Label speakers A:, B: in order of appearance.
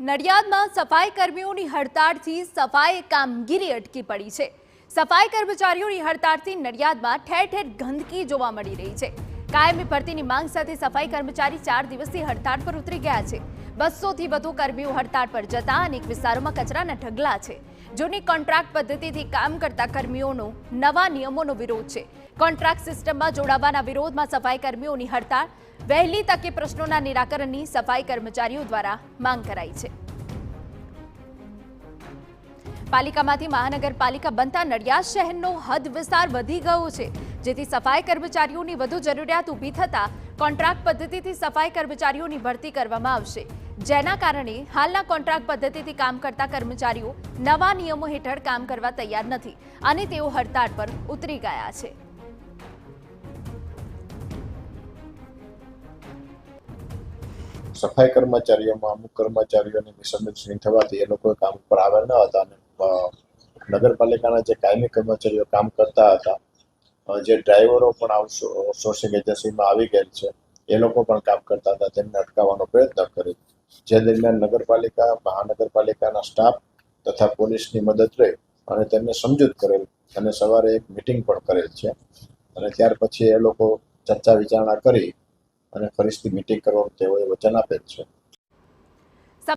A: નડિયાદમાં સફાઈ કર્મીઓની હડતાળથી સફાઈ કામગીરી અટકી પડી છે। સફાઈ કર્મચારીઓની હડતાળથી નડિયાદમાં ઠેર ઠેર ગંદકી જોવા મળી રહી છે। કાયમી ભરતીની માંગ સાથે સફાઈ કર્મચારી 4 દિવસથી હડતાળ પર ઉતરી ગયા છે। 200થી વધુ કર્મીઓ હડતાળ પર જતા અનેક વિસ્તારોમાં કચરાના ઢગલા છે। જૂની કોન્ટ્રાક્ટ પદ્ધતિથી કામ કરતા કર્મીઓનો નવા નિયમોનો વિરોધ છે। કોન્ટ્રાક્ટ સિસ્ટમમાં જોડાવાના વિરોધમાં સફાઈ કર્મીઓની હડતાળ વહેલી તકે પ્રશ્નોના નિરાકરણની સફાઈ કર્મચારીઓ દ્વારા માંગ કરાઈ છે। પાલિકામાંથી મહાનગરપાલિકા બનતા નડિયાદ શહેરનો હદ વિસ્તાર વધી ગયો છે, જેથી સફાઈ કર્મચારીઓની વધુ જરૂરિયાત ઊભી થતા કોન્ટ્રાક્ટ પદ્ધતિથી સફાઈ કર્મચારીઓની ભરતી કરવામાં આવશે, જેના કારણે હાલના કોન્ટ્રાક્ટ પદ્ધતિથી કામ કરતા કર્મચારીઓ નવા નિયમો હેઠળ કામ કરવા તૈયાર નથી અને તેઓ હડતાળ પર ઉતરી ગયા છે।
B: સફાઈ કર્મચારીઓમાં અમુક કર્મચારીઓની મિસઅન્ડરસ્ટેન્ડિંગ થવાથી એ લોકો કામ પર આવેલ ન હતા અને નગરપાલિકાના જે કાયમી કર્મચારીઓ કામ કરતા હતા, જે ડ્રાઈવરો પણ આઉટસોર્સિંગ એજન્સીમાં આવી ગયેલ છે, એ લોકો પણ કામ કરતા હતા, તેમને અટકાવવાનો પ્રયત્ન કર્યો। જે દરમિયાન નગરપાલિકા, મહાનગરપાલિકાના સ્ટાફ તથા પોલીસની મદદ રહી અને તેમને સમજૂત કરેલ અને સવારે એક મિટિંગ પણ કરેલ છે અને ત્યાર પછી એ લોકો ચર્ચા વિચારણા કરી અને ફરીથી મીટિંગ કરવાનું તેઓએ વચન આપેલ છે।